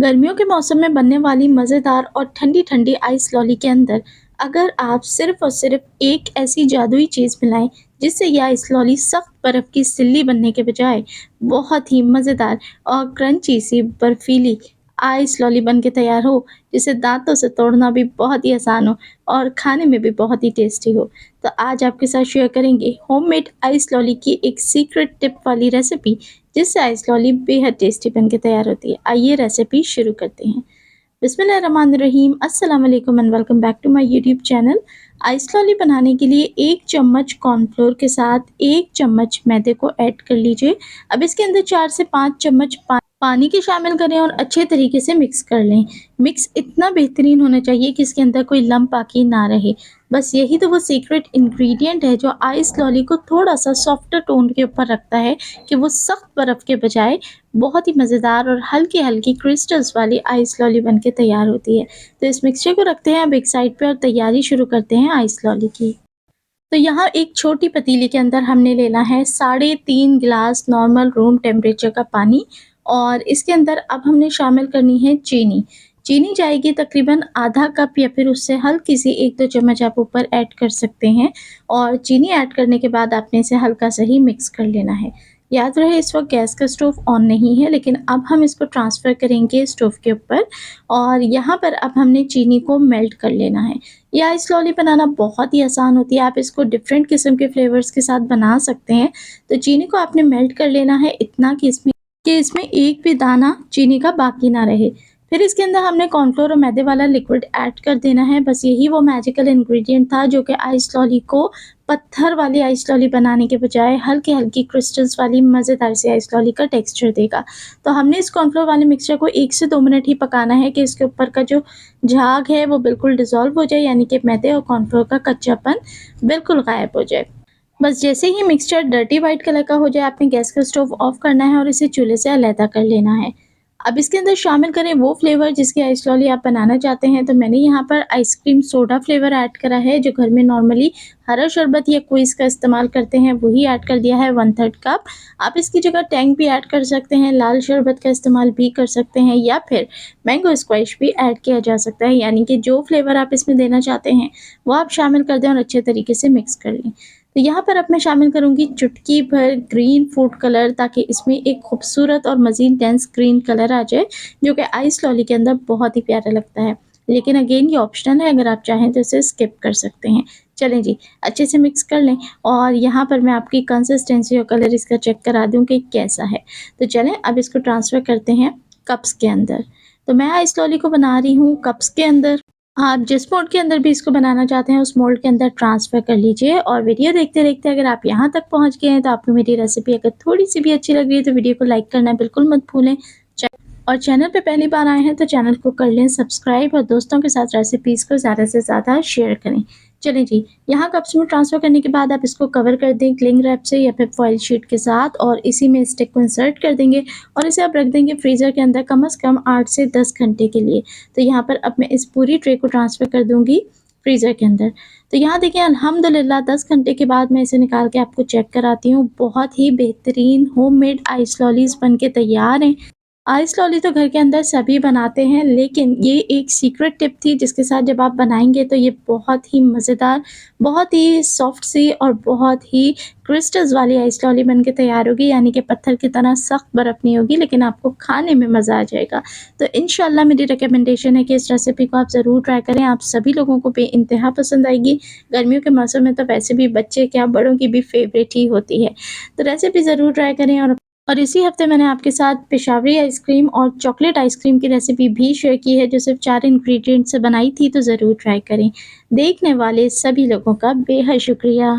गर्मियों के मौसम में बनने वाली मज़ेदार और ठंडी ठंडी आइस लॉली के अंदर अगर आप सिर्फ और सिर्फ एक ऐसी जादुई चीज़ मिलाएं जिससे यह आइस लॉली सख्त बर्फ़ की सिल्ली बनने के बजाय बहुत ही मज़ेदार और क्रंची सी बर्फीली आइस लॉली बन के तैयार हो, जिसे दांतों से तोड़ना भी बहुत ही आसान हो और खाने में भी बहुत ही टेस्टी हो। तो आज आपके साथ शेयर करेंगे होममेड आइस लॉली की एक सीक्रेट टिप वाली रेसिपी, जिससे आइस लॉली बेहद टेस्टी बनके तैयार होती है। आइए रेसिपी शुरू करते हैं। बिस्मिल्लाहिर्रहमानिर्रहीम, अस्सलाम वालेकुम and welcome back to my YouTube channel. Ice lolly बनाने के लिए 1 चम्मच कॉर्नफ्लोर के साथ 1 चम्मच मैदे को ऐड कर लीजिए। अब इसके अंदर 4 से 5 चम्मच पानी के शामिल करें और अच्छे तरीके से मिक्स कर लें। मिक्स इतना बेहतरीन होना चाहिए कि इसके अंदर कोई लम्प बाकी ना रहे। बस यही तो वो सीक्रेट इंग्रेडिएंट है जो आइस लॉली को थोड़ा-सा सॉफ्टर टोन के ऊपर रखता है कि वो सख्त बर्फ़ के बजाय बहुत ही मज़ेदार और हल्की-हल्की क्रिस्टल्स वाली आइस लॉली बनके तैयार होती है। तो इस मिक्सचर को रखते हैं अब एक साइड पे और तैयारी शुरू करते हैं आइस लॉली की। तो यहाँ एक छोटी पतीली के अंदर हमने लेना है 3.5 गिलास नॉर्मल रूम टेम्परेचर का पानी और इसके अंदर अब हमने शामिल करनी है चीनी। चीनी जाएगी तकरीबन आधा कप या फिर उससे हल्की सी 1-2 चम्मच आप ऊपर ऐड कर सकते हैं और चीनी ऐड करने के बाद आपने इसे हल्का सा ही मिक्स कर लेना है। याद रहे इस वक्त गैस का स्टोव ऑन नहीं है, लेकिन अब हम इसको ट्रांसफ़र करेंगे स्टोव के ऊपर और यहाँ पर अब हमने चीनी को मेल्ट कर लेना है। ये आइस लॉली बनाना बहुत ही आसान होती है, आप इसको डिफरेंट किस्म के फ्लेवर्स के साथ बना सकते हैं। तो चीनी को आपने मेल्ट कर लेना है इतना कि इसमें एक भी दाना चीनी का बाकी ना रहे। फिर इसके अंदर हमने कॉर्नफ्लोर और मैदे वाला लिक्विड ऐड कर देना है। बस यही वो मैजिकल इंग्रेडिएंट था जो कि आइस लॉली को पत्थर वाली आइस लॉली बनाने के बजाय हल्की-हल्की क्रिस्टल्स वाली मज़ेदार सी आइस लॉली का टेक्सचर देगा। तो हमने इस कॉर्नफ्लोर वाले मिक्सचर को 1 से 2 मिनट ही पकाना है कि इसके ऊपर का जो झाग है वो बिल्कुल डिज़ॉल्व हो जाए, यानी कि मैदे और कॉर्नफ्लोर का कच्चापन बिल्कुल गायब हो जाए। बस जैसे ही मिक्सचर डर्टी वाइट कलर का हो जाए, आपने गैस का स्टोव ऑफ करना है और इसे चूल्हे से अलहदा कर लेना है। अब इसके अंदर शामिल करें वो फ्लेवर जिसकी आइस लॉली आप बनाना चाहते हैं। तो मैंने यहाँ पर आइसक्रीम सोडा फ्लेवर ऐड करा है, जो घर में नॉर्मली हरा शरबत या क्विज़ का इस्तेमाल करते हैं, वही ऐड कर दिया है 1/3 कप। आप इसकी जगह टैंग भी ऐड कर सकते हैं, लाल शरबत का इस्तेमाल भी कर सकते हैं या फिर मैंगो स्क्वैश भी ऐड किया जा सकता है, यानी कि जो फ्लेवर आप इसमें देना चाहते हैं वो आप शामिल कर दें और अच्छे तरीके से मिक्स कर लें। तो यहाँ पर अब मैं शामिल करूँगी चुटकी भर ग्रीन फूड कलर, ताकि इसमें एक खूबसूरत और मज़ीद डेंस ग्रीन कलर आ जाए, जो कि आइस लॉली के अंदर बहुत ही प्यारा लगता है। लेकिन अगेन ये ऑप्शनल है, अगर आप चाहें तो इसे स्किप कर सकते हैं। चलें जी, अच्छे से मिक्स कर लें और यहाँ पर मैं आपकी कंसिस्टेंसी और कलर इसका चेक करा दूँ कि कैसा है। तो चलें अब इसको ट्रांसफ़र करते हैं कप्स के अंदर। तो मैं आइस लॉली को बना रही हूँ कप्स के अंदर। आप जिस मोल्ड के अंदर भी इसको बनाना चाहते हैं उस मोल्ड के अंदर ट्रांसफ़र कर लीजिए और वीडियो देखते-देखते अगर आप यहाँ तक पहुँच गए हैं तो आपको मेरी रेसिपी अगर थोड़ी-सी भी अच्छी लग रही है तो वीडियो को लाइक करना बिल्कुल मत भूलें। च और चैनल पे पहली बार आए हैं तो चैनल को कर लें सब्सक्राइब और दोस्तों के साथ रेसिपीज़ को ज़्यादा से ज़्यादा शेयर करें। चलें जी, यहाँ कप्स में ट्रांसफ़र करने के बाद आप इसको कवर कर दें क्लिंग रैप से या फिर फॉइल शीट के साथ और इसी में स्टिक को इंसर्ट कर देंगे और इसे आप रख देंगे फ्रीज़र के अंदर कम से कम 8 से 10 घंटे के लिए। तो यहाँ पर अब मैं इस पूरी ट्रे को ट्रांसफ़र कर दूँगी फ्रीज़र के अंदर। तो यहाँ देखिए अल्हम्दुलिल्लाह 10 घंटे के बाद मैं इसे निकाल के आपको चेक कराती हूँ। बहुत ही बेहतरीन होममेड आइस लॉलीज़ बन के तैयार हैं। आइस लॉली तो घर के अंदर सभी बनाते हैं, लेकिन ये एक सीक्रेट टिप थी जिसके साथ जब आप बनाएँगे तो ये बहुत ही मज़ेदार, बहुत ही सॉफ्ट सी और बहुत ही क्रिस्टल्स वाली आइस लॉली बन के तैयार होगी, यानी कि पत्थर की तरह सख्त बर्फ़ नहीं होगी, लेकिन आपको खाने में मज़ा आ जाएगा। तो इंशाल्लाह मेरी रिकमेंडेशन है कि इस रेसिपी को आप ज़रूर ट्राई करें, आप सभी लोगों को बेइंतहा पसंद आएगी। गर्मियों के मौसम में तो वैसे भी बच्चे क्या बड़ों की भी फेवरेट ही होती है। तो रेसिपी ज़रूर ट्राई करें और इसी हफ्ते मैंने आपके साथ पेशावरी आइसक्रीम और चॉकलेट आइसक्रीम की रेसिपी भी शेयर की है, जो सिर्फ 4 इंग्रेडिएंट से बनाई थी, तो ज़रूर ट्राई करें। देखने वाले सभी लोगों का बेहद शुक्रिया।